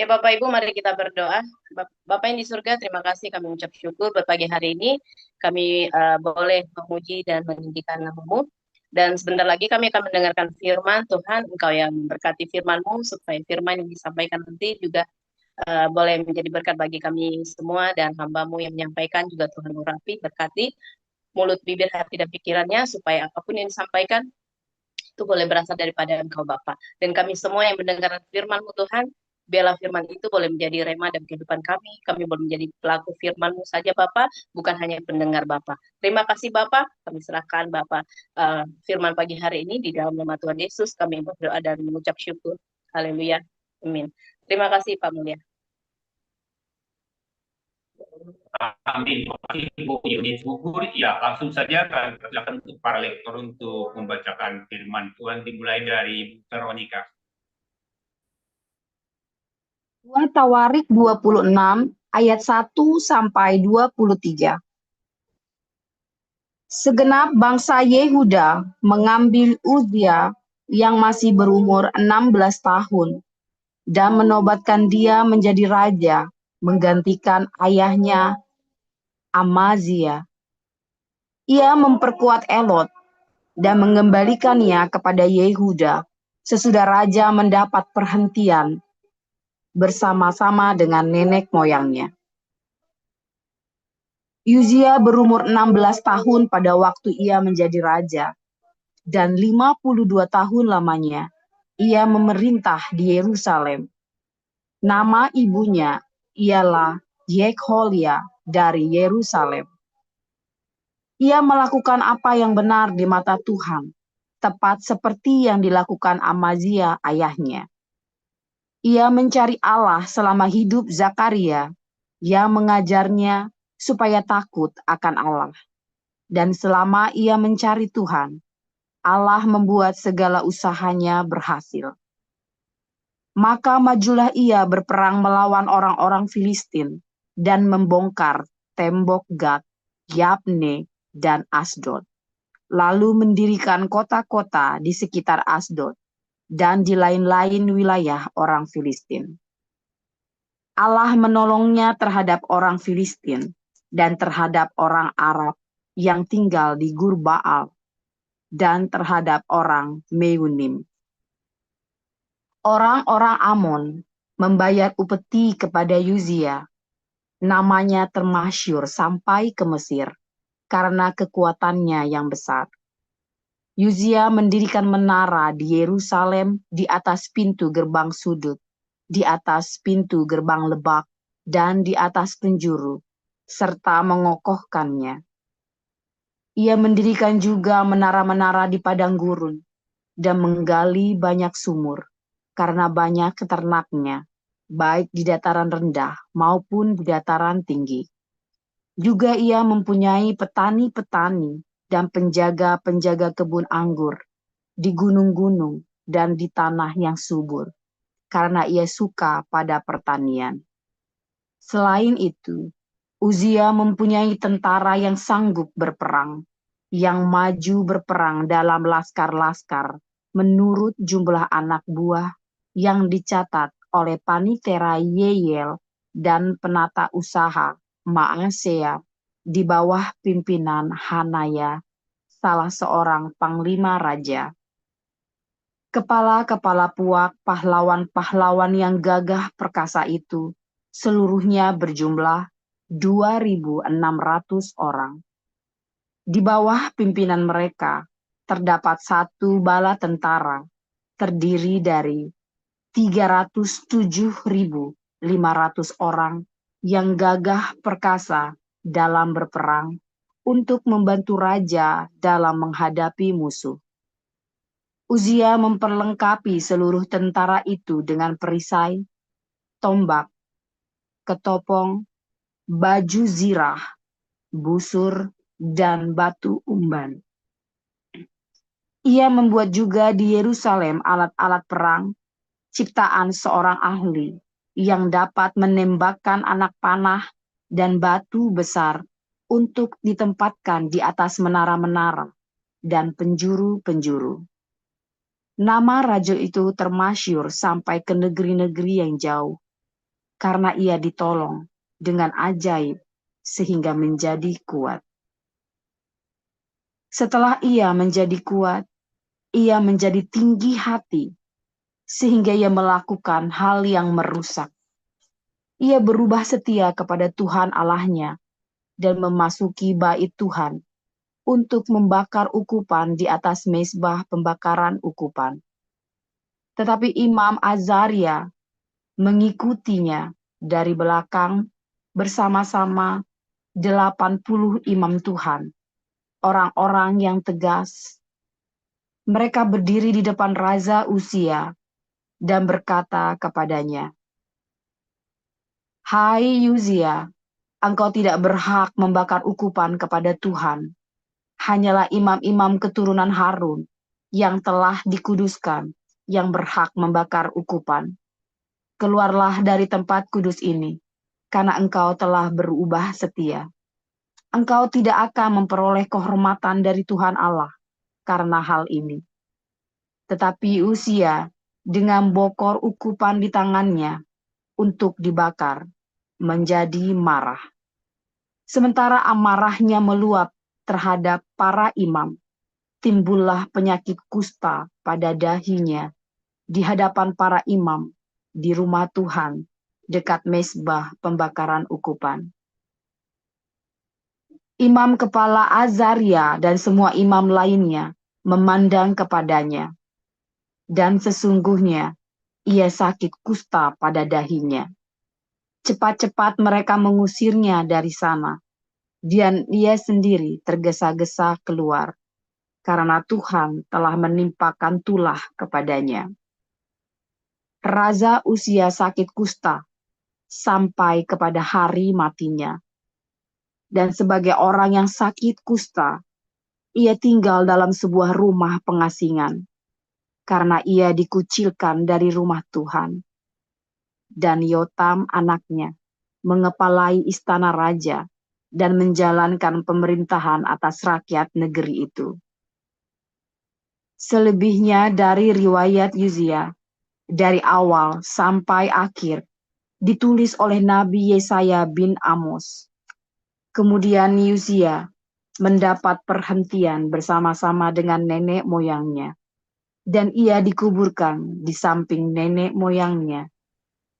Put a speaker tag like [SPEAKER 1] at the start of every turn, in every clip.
[SPEAKER 1] Ya Bapak Ibu, mari kita berdoa. Bapak yang di surga, terima kasih kami ucap syukur buat pagi hari ini. Kami boleh memuji dan meninggikan nama-Mu. Dan sebentar lagi kami akan mendengarkan firman Tuhan. Engkau yang memberkati firman-Mu, supaya firman yang disampaikan nanti juga boleh menjadi berkat bagi kami semua. Dan hamba-Mu yang menyampaikan juga Tuhan urapi, berkati mulut, bibir, hati, dan pikirannya, supaya apapun yang disampaikan itu boleh berasal daripada Engkau Bapa. Dan kami semua yang mendengar firman-Mu Tuhan, biarlah firman itu boleh menjadi rema dalam kehidupan kami. Kami boleh menjadi pelaku firman-Mu saja Bapa, bukan hanya pendengar Bapa. Terima kasih Bapa, kami serahkan Bapa firman pagi hari ini di dalam nama Tuhan Yesus. Kami berdoa dan mengucap syukur. Haleluya. Amin. Terima kasih Pak Mulia.
[SPEAKER 2] Amin. Terima kasih Ibu Yunis Gugur. Ya, langsung saja kami persilakan untuk para lektor untuk membacakan firman Tuhan dimulai dari Bu Veronica.
[SPEAKER 3] 2 Tawarik 26 ayat 1 sampai 23. Segenap bangsa Yehuda mengambil Uzia yang masih berumur 16 tahun dan menobatkan dia menjadi raja, menggantikan ayahnya Amazia. Ia memperkuat Elot dan mengembalikannya kepada Yehuda sesudah raja mendapat perhentian bersama-sama dengan nenek moyangnya. Uzia berumur 16 tahun pada waktu ia menjadi raja, dan 52 tahun lamanya ia memerintah di Yerusalem. Nama ibunya ialah Yekholia dari Yerusalem. Ia melakukan apa yang benar di mata Tuhan, tepat seperti yang dilakukan Amazia ayahnya. Ia mencari Allah selama hidup Zakaria, yang mengajarnya supaya takut akan Allah. Dan selama ia mencari Tuhan, Allah membuat segala usahanya berhasil. Maka majulah ia berperang melawan orang-orang Filistin dan membongkar tembok Gat, Yabne, dan Asdod. Lalu mendirikan kota-kota di sekitar Asdod dan di lain-lain wilayah orang Filistin. Allah menolongnya terhadap orang Filistin dan terhadap orang Arab yang tinggal di Gur Baal dan terhadap orang Meunim. Orang-orang Amon membayar upeti kepada Uzia. Namanya termasyur sampai ke Mesir karena kekuatannya yang besar. Uzia mendirikan menara di Yerusalem di atas pintu gerbang sudut, di atas pintu gerbang lebak, dan di atas penjuru, serta mengokohkannya. Ia mendirikan juga menara-menara di padang gurun dan menggali banyak sumur, karena banyak ternaknya, baik di dataran rendah maupun di dataran tinggi. Juga ia mempunyai petani-petani dan penjaga-penjaga kebun anggur di gunung-gunung dan di tanah yang subur, karena ia suka pada pertanian. Selain itu, Uzia mempunyai tentara yang sanggup berperang, yang maju berperang dalam laskar-laskar menurut jumlah anak buah yang dicatat oleh Panitera Yeyel dan penata usaha Maasea di bawah pimpinan Hanaya, salah seorang panglima raja. Kepala-kepala puak pahlawan-pahlawan yang gagah perkasa itu seluruhnya berjumlah 2.600 orang. Di bawah pimpinan mereka terdapat satu bala tentara terdiri dari 307.500 orang yang gagah perkasa dalam berperang untuk membantu raja dalam menghadapi musuh. Uzia memperlengkapi seluruh tentara itu dengan perisai, tombak, ketopong, baju zirah, busur, dan batu umban. Ia membuat juga di Yerusalem alat-alat perang, ciptaan seorang ahli yang dapat menembakkan anak panah dan batu besar untuk ditempatkan di atas menara-menara dan penjuru-penjuru. Nama raja itu termasyur sampai ke negeri-negeri yang jauh, karena ia ditolong dengan ajaib sehingga menjadi kuat. Setelah ia menjadi kuat, ia menjadi tinggi hati, sehingga ia melakukan hal yang merusak. Ia berubah setia kepada Tuhan Allahnya dan memasuki bait Tuhan untuk membakar ukupan di atas mezbah pembakaran ukupan. Tetapi Imam Azaria mengikutinya dari belakang bersama-sama 80 imam Tuhan, orang-orang yang tegas. Mereka berdiri di depan Raja Uzia dan berkata kepadanya, "Hai Uzia, engkau tidak berhak membakar ukupan kepada Tuhan. Hanyalah imam-imam keturunan Harun yang telah dikuduskan yang berhak membakar ukupan. Keluarlah dari tempat kudus ini, karena engkau telah berubah setia. Engkau tidak akan memperoleh kehormatan dari Tuhan Allah karena hal ini." Tetapi Uzia dengan bokor ukupan di tangannya untuk dibakar, menjadi marah. Sementara amarahnya meluap terhadap para imam, timbullah penyakit kusta pada dahinya di hadapan para imam di rumah Tuhan dekat mezbah pembakaran ukupan. Imam kepala Azaria dan semua imam lainnya memandang kepadanya, dan sesungguhnya ia sakit kusta pada dahinya. Cepat-cepat mereka mengusirnya dari sana, dan ia sendiri tergesa-gesa keluar, karena Tuhan telah menimpakan tulah kepadanya. Raja Uzia sakit kusta sampai kepada hari matinya. Dan sebagai orang yang sakit kusta, ia tinggal dalam sebuah rumah pengasingan, karena ia dikucilkan dari rumah Tuhan. Dan Yotam anaknya mengepalai istana raja dan menjalankan pemerintahan atas rakyat negeri itu. Selebihnya dari riwayat Uzia, dari awal sampai akhir, ditulis oleh Nabi Yesaya bin Amos. Kemudian Uzia mendapat perhentian bersama-sama dengan nenek moyangnya, dan ia dikuburkan di samping nenek moyangnya,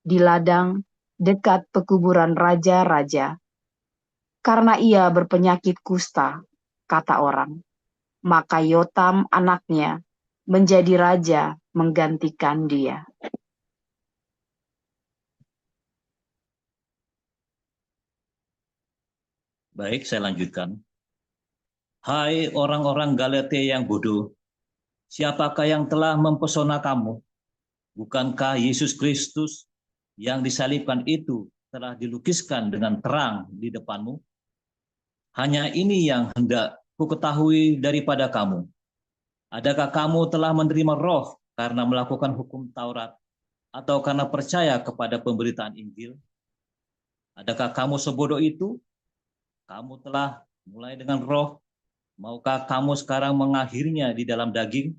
[SPEAKER 3] di ladang dekat pekuburan raja-raja. Karena ia berpenyakit kusta, kata orang, maka Yotam anaknya menjadi raja menggantikan dia.
[SPEAKER 4] Baik, saya lanjutkan. Hai orang-orang Galatia yang bodoh, siapakah yang telah mempesona kamu? Bukankah Yesus Kristus yang disalibkan itu telah dilukiskan dengan terang di depanmu? Hanya ini yang hendak ku ketahui daripada kamu. Adakah kamu telah menerima Roh karena melakukan hukum Taurat, atau karena percaya kepada pemberitaan Injil? Adakah kamu sebodoh itu? Kamu telah mulai dengan Roh, maukah kamu sekarang mengakhirinya di dalam daging?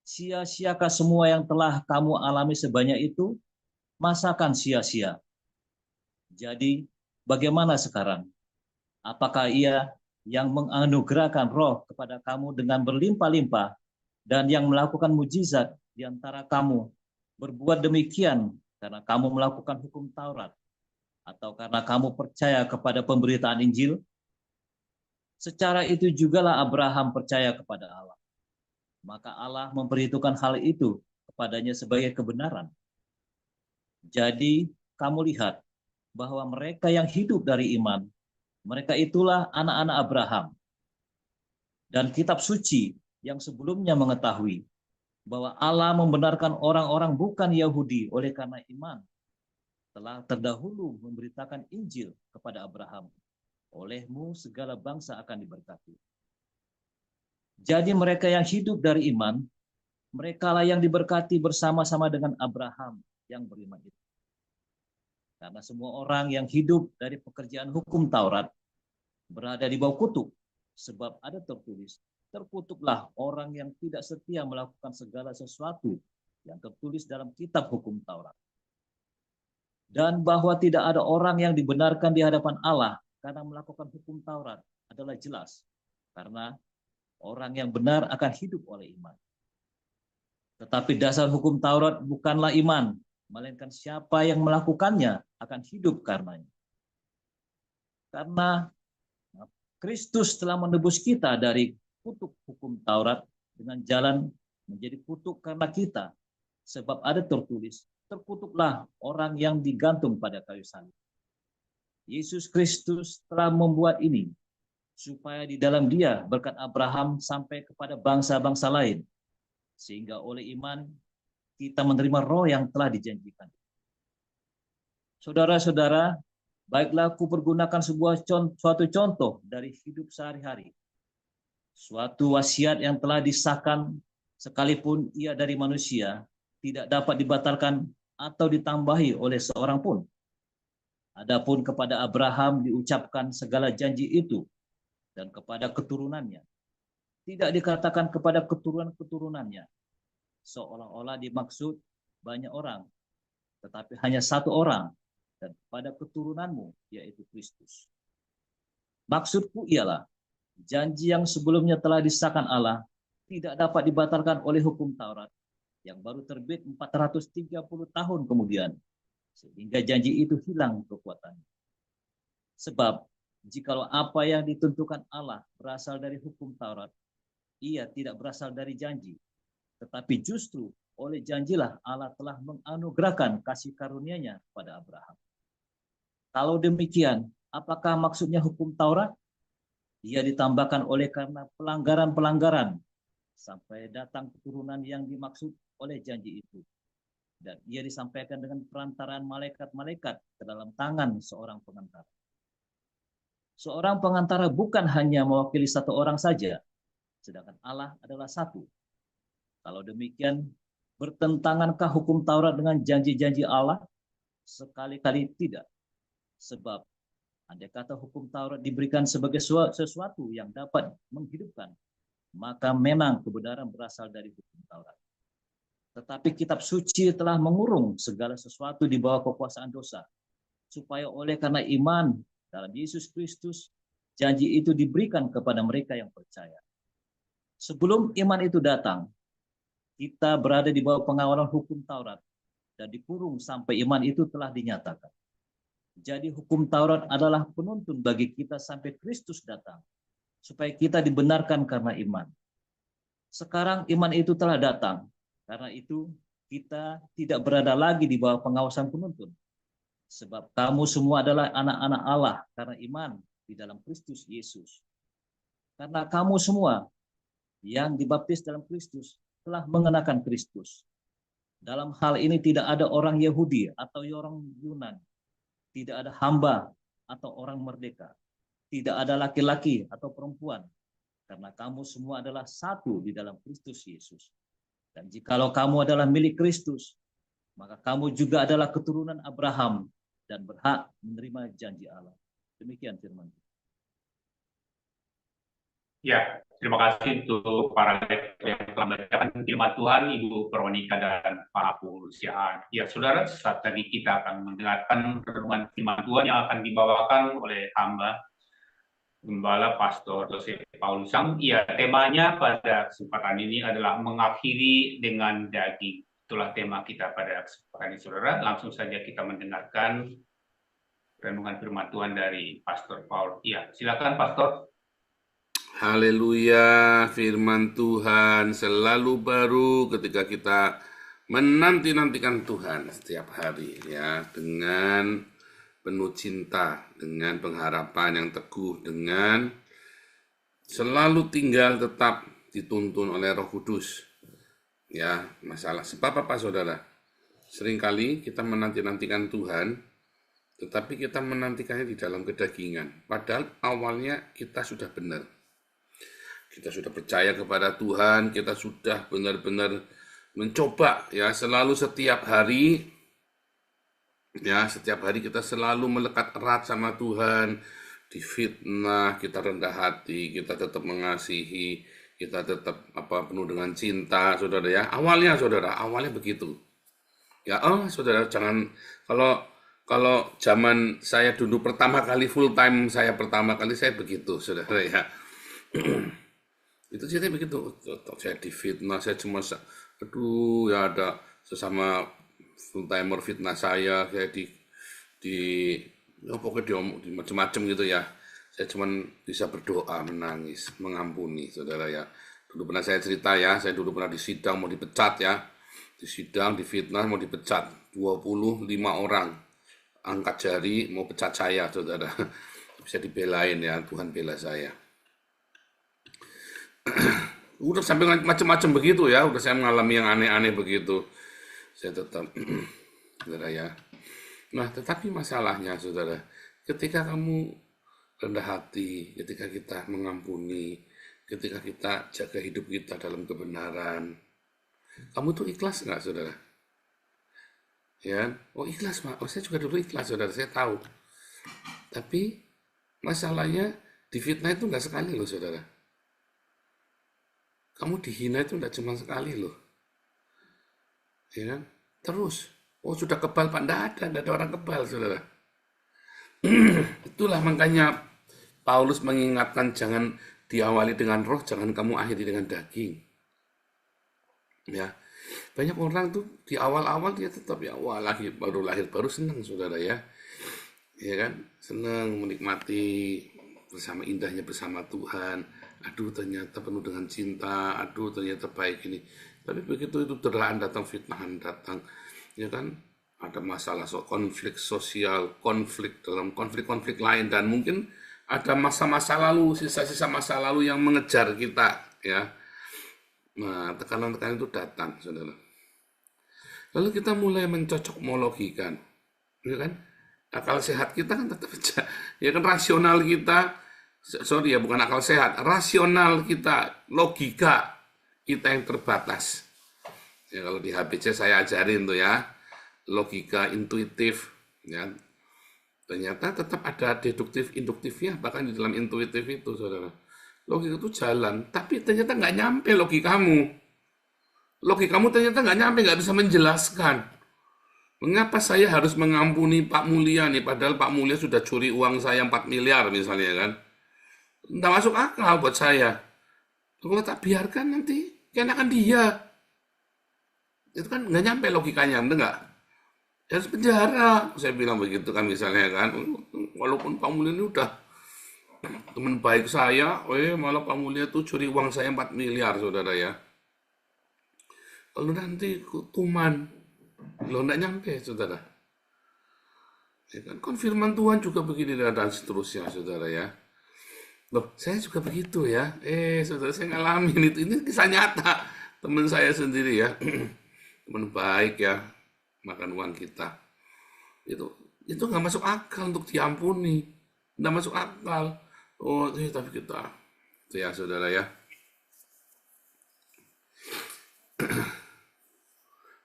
[SPEAKER 4] Sia-siakah semua yang telah kamu alami sebanyak itu? Masakan sia-sia? Jadi, bagaimana sekarang? Apakah ia yang menganugerahkan Roh kepada kamu dengan berlimpah-limpah dan yang melakukan mujizat di antara kamu berbuat demikian karena kamu melakukan hukum Taurat atau karena kamu percaya kepada pemberitaan Injil? Secara itu jugalah Abraham percaya kepada Allah. Maka Allah memperhitungkan hal itu kepadanya sebagai kebenaran. Jadi kamu lihat bahwa mereka yang hidup dari iman, mereka itulah anak-anak Abraham. Dan kitab suci yang sebelumnya mengetahui bahwa Allah membenarkan orang-orang bukan Yahudi oleh karena iman, telah terdahulu memberitakan Injil kepada Abraham. Olehmu segala bangsa akan diberkati. Jadi mereka yang hidup dari iman, merekalah yang diberkati bersama-sama dengan Abraham yang beriman itu. Karena semua orang yang hidup dari pekerjaan hukum Taurat berada di bawah kutuk, sebab ada tertulis, terkutuklah orang yang tidak setia melakukan segala sesuatu yang tertulis dalam kitab hukum Taurat. dan bahwa tidak ada orang yang dibenarkan di hadapan Allah karena melakukan hukum Taurat adalah jelas, karena orang yang benar akan hidup oleh iman. Tetapi dasar hukum Taurat bukanlah iman, melainkan siapa yang melakukannya akan hidup karenanya. Karena Kristus telah menebus kita dari kutuk hukum Taurat dengan jalan menjadi kutuk karena kita. Sebab ada tertulis, terkutuklah orang yang digantung pada kayu salib. Yesus Kristus telah membuat ini, supaya di dalam Dia berkat Abraham sampai kepada bangsa-bangsa lain, sehingga oleh iman kita menerima roh yang telah dijanjikan. Saudara-saudara, baiklah aku pergunakan suatu contoh dari hidup sehari-hari. Suatu wasiat yang telah disahkan sekalipun ia dari manusia, tidak dapat dibatalkan atau ditambahi oleh seorang pun. Adapun kepada Abraham diucapkan segala janji itu, dan kepada keturunannya. Tidak dikatakan kepada keturunan-keturunannya, seolah-olah dimaksud banyak orang, tetapi hanya satu orang, dan kepada keturunanmu, yaitu Kristus. Maksudku ialah, janji yang sebelumnya telah disahkan Allah, tidak dapat dibatalkan oleh hukum Taurat, yang baru terbit 430 tahun kemudian, sehingga janji itu hilang kekuatannya. Sebab, jikalau apa yang ditentukan Allah berasal dari hukum Taurat, ia tidak berasal dari janji, tetapi justru oleh janjilah Allah telah menganugerahkan kasih karunia-Nya pada Abraham. Kalau demikian, apakah maksudnya hukum Taurat? Ia ditambahkan oleh karena pelanggaran-pelanggaran, sampai datang keturunan yang dimaksud oleh janji itu. Dan ia disampaikan dengan perantaraan malaikat-malaikat ke dalam tangan seorang pengantara. Seorang pengantara bukan hanya mewakili satu orang saja, sedangkan Allah adalah satu. Kalau demikian, bertentangankah hukum Taurat dengan janji-janji Allah? Sekali-kali tidak. Sebab, andai kata hukum Taurat diberikan sebagai sesuatu yang dapat menghidupkan, maka memang kebenaran berasal dari hukum Taurat. Tetapi kitab suci telah mengurung segala sesuatu di bawah kekuasaan dosa, supaya oleh karena iman dalam Yesus Kristus, janji itu diberikan kepada mereka yang percaya. Sebelum iman itu datang, kita berada di bawah pengawalan hukum Taurat dan dikurung sampai iman itu telah dinyatakan. Jadi hukum Taurat adalah penuntun bagi kita sampai Kristus datang, supaya kita dibenarkan karena iman. Sekarang iman itu telah datang, karena itu kita tidak berada lagi di bawah pengawasan penuntun. Sebab kamu semua adalah anak-anak Allah karena iman di dalam Kristus Yesus. Karena kamu semua yang dibaptis dalam Kristus telah mengenakan Kristus. Dalam hal ini tidak ada orang Yahudi atau orang Yunan, tidak ada hamba atau orang merdeka, tidak ada laki-laki atau perempuan, karena kamu semua adalah satu di dalam Kristus Yesus. Dan jikalau kamu adalah milik Kristus, maka kamu juga adalah keturunan Abraham dan berhak menerima janji Allah. Demikian firman.
[SPEAKER 2] Ya, terima kasih untuk para lektor yang telah membacakan firman Tuhan, Ibu Veronica dan Pak Pulsiaan. Ya, saudara, saat tadi kita akan mendengarkan renungan firman Tuhan yang akan dibawakan oleh hamba Gembala Pastor Joseph Paulus Sang. Ya, temanya pada kesempatan ini adalah mengakhiri dengan daging. Itulah tema kita pada kesempatan ini, saudara. Langsung saja kita mendengarkan renungan firman Tuhan dari Pastor Paul. Ya, silakan Pastor.
[SPEAKER 5] Haleluya, firman Tuhan selalu baru ketika kita menanti-nantikan Tuhan setiap hari, ya, dengan penuh cinta, dengan pengharapan yang teguh, dengan selalu tinggal tetap dituntun oleh Roh Kudus. Ya, masalah sebab apa, saudara? Seringkali kita menanti-nantikan Tuhan, tetapi kita menantikannya di dalam kedagingan. Padahal awalnya kita sudah benar. Kita sudah percaya kepada Tuhan, kita sudah benar-benar mencoba, ya, selalu setiap hari, ya, setiap hari kita selalu melekat erat sama Tuhan, difitnah, kita rendah hati, kita tetap mengasihi, kita tetap penuh dengan cinta, saudara, ya. Awalnya, saudara, awalnya begitu. Ya, saudara, jangan kalau kalau zaman saya dulu pertama kali full time, saya begitu, saudara ya. Itu ceritanya begitu. Saya difitnah, saya cuma, aduh ya ada sesama full timer fitnah saya di ya pokoknya di macam-macam gitu ya. Saya cuma bisa berdoa, menangis, mengampuni, saudara ya. Dulu pernah saya cerita ya, saya dulu pernah di sidang mau dipecat ya. Di sidang, di fitnah mau dipecat. 25 orang angkat jari mau pecat saya, saudara. Bisa dibelain ya, Tuhan bela saya. Udah sampai macam-macam begitu ya, udah saya mengalami yang aneh-aneh begitu. Saya tetap, saudara ya. Nah, tetapi masalahnya, saudara, ketika kamu rendah hati, ketika kita mengampuni, ketika kita jaga hidup kita dalam kebenaran, kamu tuh ikhlas nggak, saudara? Ya, oh ikhlas, Pak. Oh, saya juga dulu ikhlas, saudara, saya tahu. Tapi masalahnya di fitnah itu nggak sekali loh, saudara. Kamu dihina itu nggak cuma sekali loh. Ya kan? Terus, oh sudah kebal Pak, nggak ada orang kebal, saudara. Itulah makanya Paulus mengingatkan jangan diawali dengan roh, jangan kamu akhiri dengan daging. Ya, banyak orang tuh di awal-awal dia tetap ya, wah baru lahir baru senang, saudara ya. Ya kan, senang menikmati bersama indahnya bersama Tuhan. Aduh ternyata penuh dengan cinta, aduh ternyata baik ini. Tapi begitu itu terlaan datang, fitnahan datang, ya kan, ada masalah konflik sosial, konflik dalam konflik-konflik lain, dan mungkin ada masa-masa lalu, sisa-sisa masa lalu yang mengejar kita, ya. Nah, tekanan-tekanan itu datang, saudara. Lalu kita mulai mencocok-mologikan, ya kan? Akal sehat kita kan tetap aja, ya kan, rasional kita, sorry ya, bukan akal sehat, rasional kita, logika kita yang terbatas. Ya kalau di HBC saya ajarin tuh ya, logika intuitif, ya. Ternyata tetap ada deduktif, induktifnya, bahkan di dalam intuitif itu, saudara. Logika itu jalan, tapi ternyata nggak nyampe logikamu. Logikamu ternyata nggak nyampe, nggak bisa menjelaskan. Mengapa saya harus mengampuni Pak Mulia nih, padahal Pak Mulia sudah curi uang saya 4 miliar misalnya kan. Nggak masuk akal buat saya. Kalau tak biarkan nanti, keenakan dia. Itu kan nggak nyampe logikanya, bener nggak? Harus penjara, saya bilang begitu kan misalnya kan. Walaupun Pak Mulia ini udah teman baik saya, malah Pak Mulia tuh curi uang saya 4 miliar, saudara ya. Lalu nanti tuman, lo nggak nyampe, saudara. Ya kan, firman Tuhan juga begini dan seterusnya, saudara ya. Loh, saya juga begitu ya. Saudara, saya ngalamin itu. Ini kisah nyata teman saya sendiri ya. Teman baik ya, makan uang kita. Itu nggak masuk akal untuk diampuni. Nggak masuk akal. Oh, tapi kita. Itu ya, saudara ya.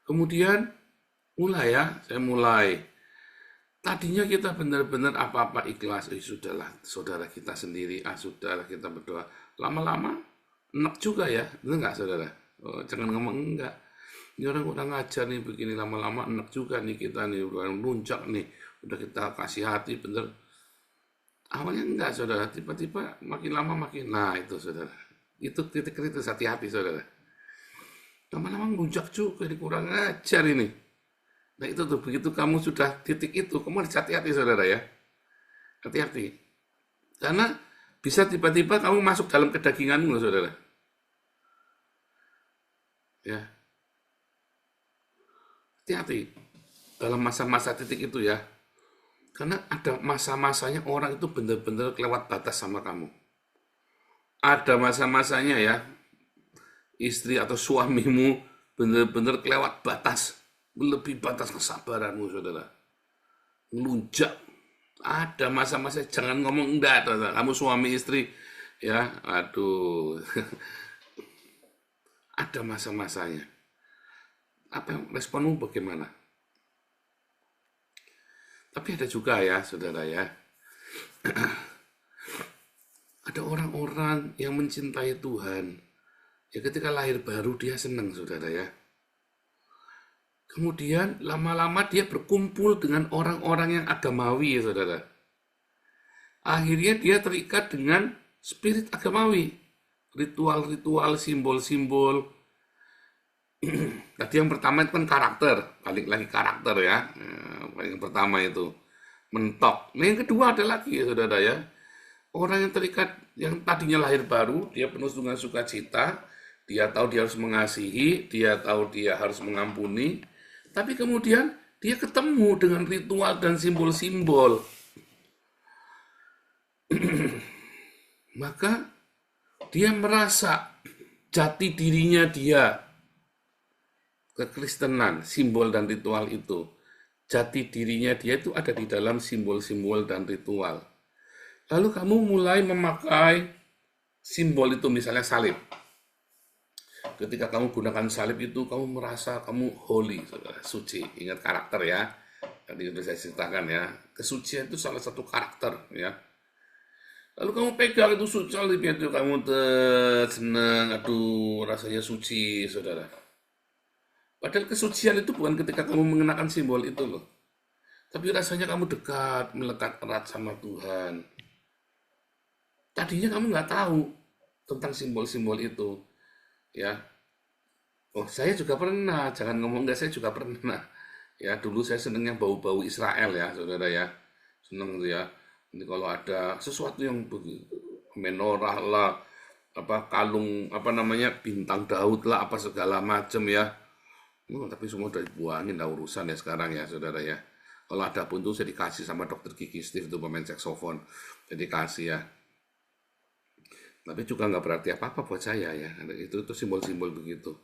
[SPEAKER 5] Kemudian saya mulai. Tadinya kita benar-benar apa-apa ikhlas. Sudahlah, saudara kita sendiri. Sudahlah kita berdoa. Lama-lama, enak juga ya. Benar nggak, saudara? Oh, jangan ngomong enggak. Ini orang udah ngajar nih begini, lama-lama enak juga nih kita nih. Udah luncak nih. Udah kita kasih hati, bener. Awalnya enggak, saudara. Tiba-tiba makin lama makin. Nah, itu, saudara. Itu titik kritis, hati-hati, saudara. Lama-lama ngelunjak juga, kurang ajar ini. Nah itu tuh, begitu kamu sudah titik itu, kamu harus hati-hati, saudara ya. Hati-hati. Karena bisa tiba-tiba kamu masuk dalam kedaginganmu, saudara. Ya. Hati-hati dalam masa-masa titik itu ya. Karena ada masa-masanya orang itu benar-benar kelewat batas sama kamu. Ada masa-masanya ya, istri atau suamimu benar-benar kelewat batas, lebih batas kesabaranmu, saudara. Ngelunjak. Ada masa-masa, jangan ngomong enggak, saudara. Kamu suami istri, ya, aduh. Ada masa-masanya. Apa responmu bagaimana? Tapi ada juga ya, saudara ya. Ada orang-orang yang mencintai Tuhan. Ya ketika lahir baru dia senang, saudara ya. Kemudian lama-lama dia berkumpul dengan orang-orang yang agamawi, saudara. Akhirnya dia terikat dengan spirit agamawi. Ritual-ritual, simbol-simbol. Tadi yang pertama itu kan karakter. Balik lagi karakter ya. Yang pertama itu. Mentok. Nah yang kedua ada lagi ya saudara ya. Orang yang terikat, yang tadinya lahir baru, dia penuh dengan sukacita. Dia tahu dia harus mengasihi. Dia tahu dia harus mengampuni. Tapi kemudian dia ketemu dengan ritual dan simbol-simbol. Maka dia merasa jati dirinya dia kekristenan, simbol dan ritual itu. Jati dirinya dia itu ada di dalam simbol-simbol dan ritual. Lalu kamu mulai memakai simbol itu, misalnya salib. Ketika kamu gunakan salib itu, kamu merasa kamu holy, saudara, suci. Ingat karakter ya. Tadi sudah saya ceritakan ya. Kesucian itu salah satu karakter ya. Lalu kamu pegang itu salib itu, kamu senang, aduh rasanya suci, saudara. Padahal kesucian itu bukan ketika kamu mengenakan simbol itu loh. Tapi rasanya kamu dekat, melekat erat sama Tuhan. Tadinya kamu nggak tahu tentang simbol-simbol itu. Ya, oh saya juga pernah, jangan ngomong nggak, saya juga pernah. Ya, dulu saya senengnya bau-bau Israel ya, saudara ya. Seneng tuh ya. Ini kalau ada sesuatu yang menorah lah, apa kalung, apa namanya, bintang Daud lah, apa segala macam ya. Tapi semua udah dibuangin lah urusan ya sekarang ya, saudara ya. Kalau ada pun tuh saya dikasih sama dokter Gigi Steve, itu pemain saksofon. Jadi kasih ya. Tapi juga nggak berarti apa-apa buat saya ya. Itu simbol-simbol begitu.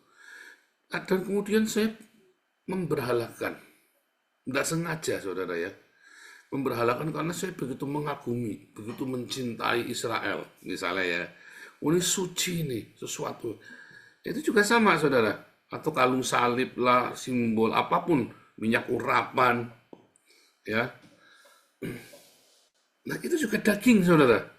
[SPEAKER 5] Dan kemudian saya memberhalakan. Nggak sengaja, saudara ya. Memberhalakan karena saya begitu mengagumi, begitu mencintai Israel. Misalnya ya. Oh, ini suci nih, sesuatu. Itu juga sama, saudara. Atau kalung salib lah, simbol apapun. Minyak urapan. Ya. Nah, itu juga daging, saudara.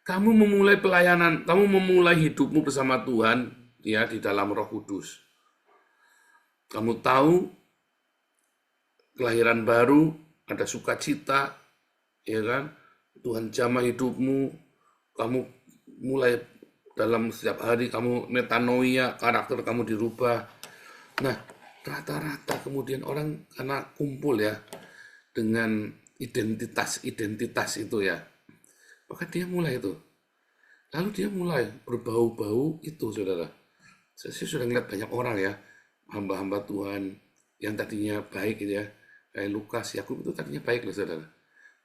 [SPEAKER 5] Kamu memulai pelayanan, kamu memulai hidupmu bersama Tuhan ya di dalam Roh Kudus. Kamu tahu kelahiran baru, ada sukacita, ya kan? Tuhan jamah hidupmu, kamu mulai dalam setiap hari kamu metanoia, karakter kamu dirubah. Nah, rata-rata kemudian orang karena kumpul ya dengan identitas itu ya. Maka dia mulai itu. Lalu dia mulai berbau-bau itu, saudara. Saya sudah ngeliat banyak orang ya, hamba-hamba Tuhan yang tadinya baik gitu ya. Kayak Lukas, Yakub itu tadinya baik loh, saudara.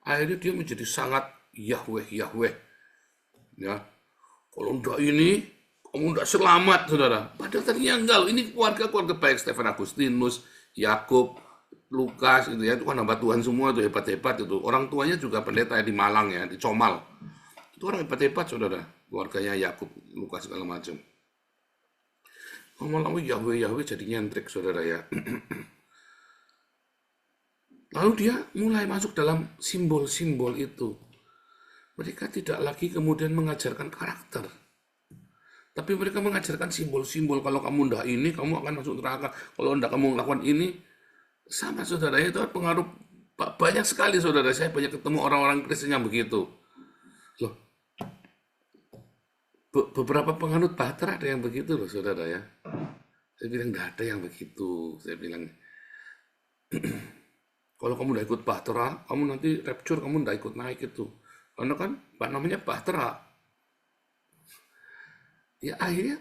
[SPEAKER 5] Akhirnya dia menjadi sangat Yahweh. Ya. Kalau enggak ini, kamu enggak selamat, saudara. Padahal tadinya enggak loh. Ini keluarga baik, Stephen Agustinus, Yakub, Lukas itu ya, itu kan hamba Tuhan semua itu hebat-hebat itu. Orang tuanya juga pendeta ya, di Malang ya, di Comal. Itu orang hebat-hebat, saudara. Keluarganya Yakub, Lukas segala macam. Lama-lama Yahweh jadi nyentrik, saudara ya. Lalu dia mulai masuk dalam simbol-simbol itu. Mereka tidak lagi kemudian mengajarkan karakter. Tapi mereka mengajarkan simbol-simbol. Kalau kamu ndak ini, kamu akan masuk neraka. Kalau ndak kamu melakukan ini, sama, saudara, itu pengaruh banyak sekali, saudara. Saya banyak ketemu orang-orang Kristen yang begitu. Loh, beberapa penganut Bahtera ada yang begitu loh, saudara ya. Saya bilang nggak ada yang begitu. Saya bilang, kalau kamu udah ikut Bahtera, kamu nanti rapture, kamu nggak ikut naik itu. Karena kan namanya Bahtera. Ya akhirnya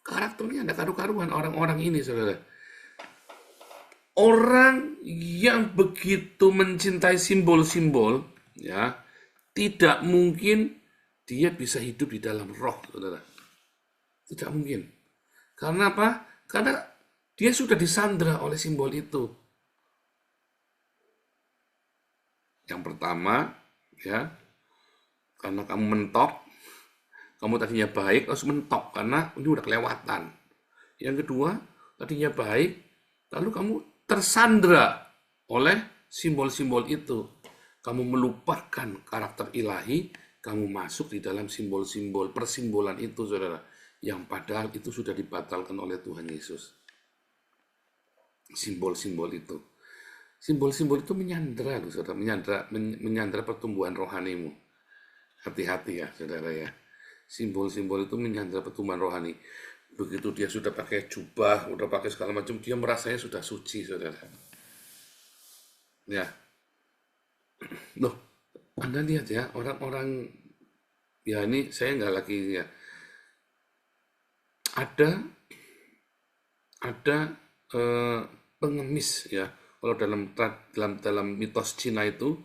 [SPEAKER 5] karakternya ada karu-karuan orang-orang ini, saudara. Orang yang begitu mencintai simbol-simbol, ya, tidak mungkin dia bisa hidup di dalam roh, saudara. Tidak mungkin. Karena apa? Karena dia sudah disandra oleh simbol itu. Yang pertama, ya, karena kamu mentok, kamu tadinya baik, harus mentok karena ini udah kelewatan. Yang kedua, tadinya baik, lalu kamu tersandra oleh simbol-simbol itu. Kamu melupakan karakter ilahi, kamu masuk di dalam simbol-simbol, persimbolan itu, saudara. Yang padahal itu sudah dibatalkan oleh Tuhan Yesus. simbol-simbol itu. Simbol-simbol itu menyandra loh, saudara, menyandra pertumbuhan rohanimu. Hati-hati ya, saudara ya. Simbol-simbol itu menyandra pertumbuhan rohani. Begitu dia sudah pakai jubah, udah pakai segala macam, dia merasanya sudah suci, saudara. Ya, loh, Anda lihat ya, orang-orang, ya ini saya nggak lagi ya, ada pengemis ya. Kalau dalam mitos Cina itu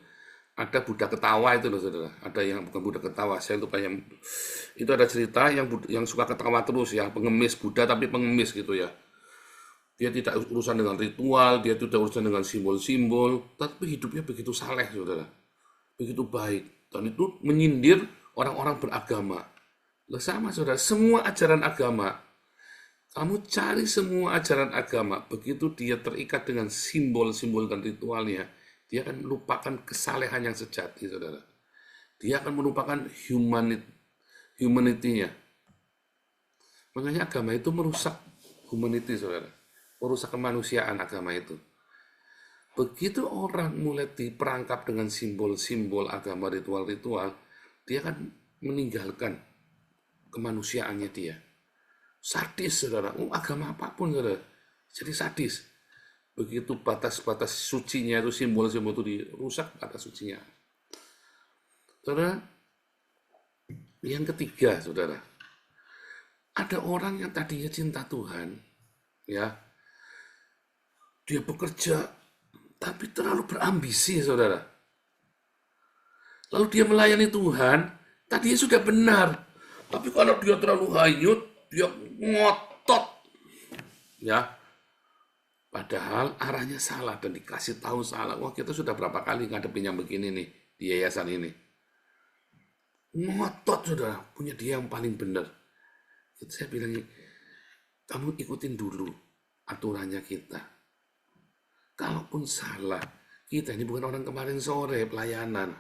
[SPEAKER 5] ada Buddha ketawa itu loh, saudara. Ada yang bukan Buddha ketawa, saya lupa yang itu, ada cerita yang suka ketawa terus ya, pengemis Buddha tapi pengemis gitu ya. Dia tidak urusan dengan ritual, dia tidak urusan dengan simbol-simbol, tapi hidupnya begitu saleh, saudara. Begitu baik. Dan itu menyindir orang-orang beragama. Loh sama, saudara, semua ajaran agama. Kamu cari semua ajaran agama, begitu dia terikat dengan simbol-simbol dan ritualnya, dia akan melupakan kesalehan yang sejati, saudara. Dia akan melupakan humanity-nya. Makanya agama itu merusak humanity, saudara. Merusak kemanusiaan agama itu. Begitu orang mulai diperangkap dengan simbol-simbol agama, ritual-ritual, dia akan meninggalkan kemanusiaannya dia. Sadis, saudara. Agama apapun, saudara. Jadi sadis. Begitu batas-batas sucinya itu, simbol-simbol itu dirusak, batas sucinya. Saudara, yang ketiga, saudara. Ada orang yang tadinya cinta Tuhan, ya. Dia bekerja, tapi terlalu berambisi, saudara. Lalu dia melayani Tuhan, tadinya sudah benar. Tapi kalau dia terlalu hanyut, dia ngotot, ya. Padahal arahnya salah dan dikasih tahu salah. Wah, kita sudah berapa kali ngadepin yang begini nih di yayasan ini. Ngotot, saudara, punya dia yang paling benar. Itu saya bilang, kamu ikutin dulu aturannya kita. Kalaupun salah, kita ini bukan orang kemarin sore pelayanan.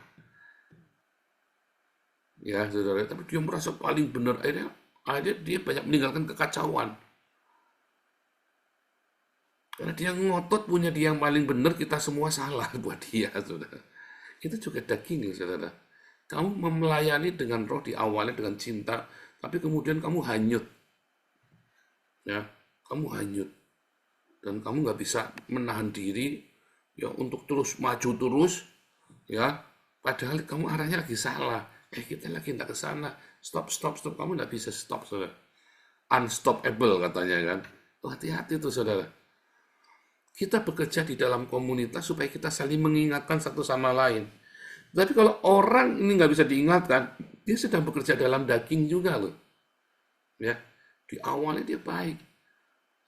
[SPEAKER 5] Ya, saudara, tapi dia merasa paling benar. Akhirnya dia banyak meninggalkan kekacauan. Karena dia ngotot punya dia yang paling benar, kita semua salah buat dia, saudara. Itu juga daging, saudara. Kamu melayani dengan roh, diawali dengan cinta, tapi kemudian kamu hanyut. Ya, kamu hanyut. Dan kamu nggak bisa menahan diri ya untuk terus maju terus, ya. Padahal kamu arahnya lagi salah. Kita lagi nggak ke sana. Stop. Kamu nggak bisa stop, saudara. Unstoppable katanya kan. Hati-hati tuh, saudara. Kita bekerja di dalam komunitas supaya kita saling mengingatkan satu sama lain. Tapi kalau orang ini nggak bisa diingatkan, dia sedang bekerja dalam daging juga loh. Ya, di awalnya dia baik.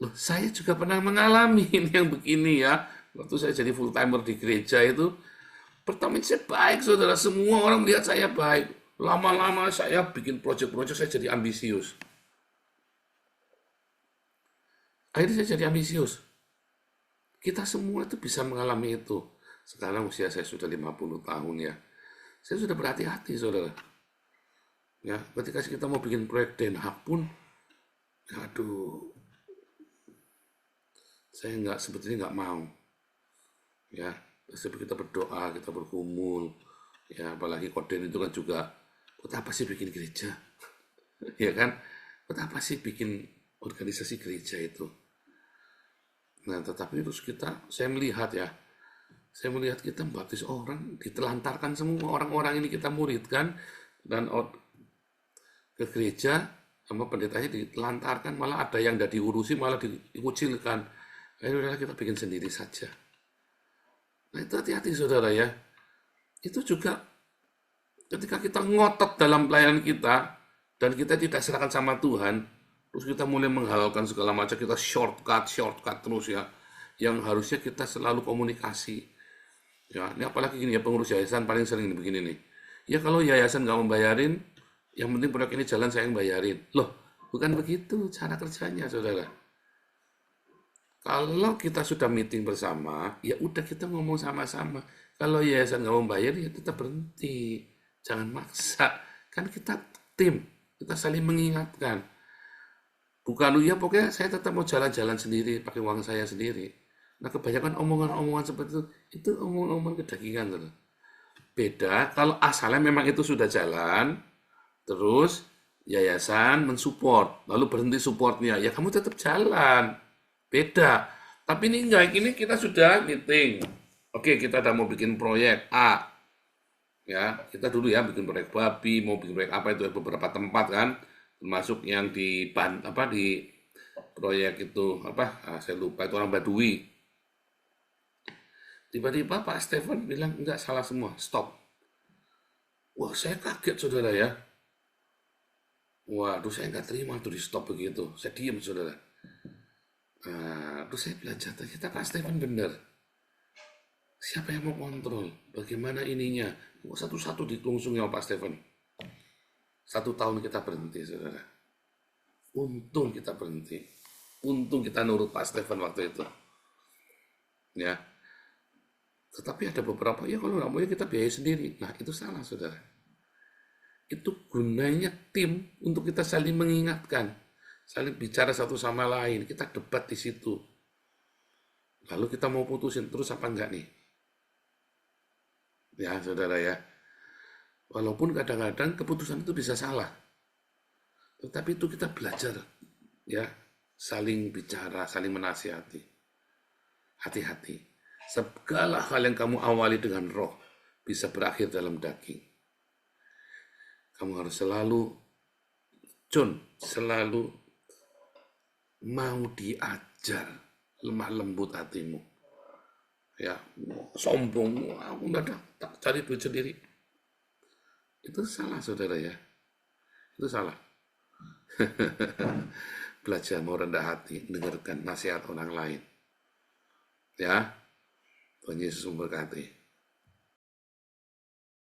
[SPEAKER 5] Loh, saya juga pernah mengalami ini yang begini ya. Waktu saya jadi full timer di gereja itu, pertama saya baik, saudara. Semua orang melihat saya baik. Lama-lama saya bikin proyek-proyek, saya jadi ambisius. Akhirnya saya jadi ambisius. Kita semua itu bisa mengalami itu. Sekarang usia saya sudah 50 tahun ya. Saya sudah berhati-hati, saudara. Ya, ketika kita mau bikin proyek Den Haag pun, aduh, saya sebetulnya nggak mau. Ya, sebab kita berdoa, kita bergumul. Ya, apalagi Koden itu kan juga, buat apa sih bikin gereja? Ya kan? Buat apa sih bikin organisasi gereja itu? Nah, tetapi terus saya melihat kita membaptis orang, ditelantarkan semua orang-orang ini kita muridkan, dan ke gereja, sama pendetanya ditelantarkan, malah ada yang tidak diurusi, malah dikucilkan. Akhirnya kita bikin sendiri saja. Nah, itu hati-hati, saudara ya. Itu juga ketika kita ngotot dalam pelayanan kita, dan kita tidak serahkan sama Tuhan, terus kita mulai menghalalkan segala macam, kita shortcut terus ya, yang harusnya kita selalu komunikasi. Ya, ini apalagi gini ya, pengurus yayasan paling sering begini nih. Ya kalau yayasan nggak membayarin, yang penting proyek ini jalan, saya yang bayarin. Loh, bukan begitu cara kerjanya, saudara. Kalau kita sudah meeting bersama, ya udah kita ngomong sama-sama. Kalau yayasan nggak membayar, ya tetap berhenti. Jangan maksa. Kan kita tim, kita saling mengingatkan. Bukan, ya pokoknya saya tetap mau jalan-jalan sendiri, pakai uang saya sendiri. Nah, kebanyakan omongan-omongan seperti itu omongan-omongan kedagingan. Gitu. Beda kalau asalnya memang itu sudah jalan, terus yayasan mensupport, lalu berhenti supportnya, ya kamu tetap jalan. Beda. Tapi ini enggak, ini kita sudah meeting. Oke, kita udah mau bikin proyek A. Ya, kita dulu ya bikin proyek babi, mau bikin proyek apa itu beberapa tempat kan, termasuk yang di di proyek itu saya lupa itu orang Badui. Tiba-tiba Pak Stephen bilang enggak, salah semua, stop. Wah, saya kaget saudara ya. Waduh, saya nggak terima tuh di stop begitu. Saya diam saudara. Nah, terus saya belajar, ternyata Pak Stephen benar. Siapa yang mau kontrol? Bagaimana ininya? Satu-satu ditungsung ya Pak Stephen. 1 tahun kita berhenti, saudara. Untung kita berhenti. Untung kita nurut Pak Stephen waktu itu. Ya. Tetapi ada beberapa, ya kalau nggak mau ya kita biayai sendiri. Nah, itu salah, saudara. Itu gunanya tim untuk kita saling mengingatkan. Saling bicara satu sama lain. Kita debat di situ. Lalu kita mau putusin terus apa enggak nih? Ya, saudara ya. Walaupun kadang-kadang keputusan itu bisa salah. Tetapi itu kita belajar. Ya, saling bicara, saling menasihati. Hati-hati. Segala hal yang kamu awali dengan roh bisa berakhir dalam daging. Kamu harus selalu selalu mau diajar, lemah lembut hatimu. Ya, sombong, aku nggak ada, tak cari duit sendiri. Itu salah, saudara ya. Itu salah. Belajar mau rendah hati, dengarkan nasihat orang lain. Ya, Tuhan Yesus memberkati.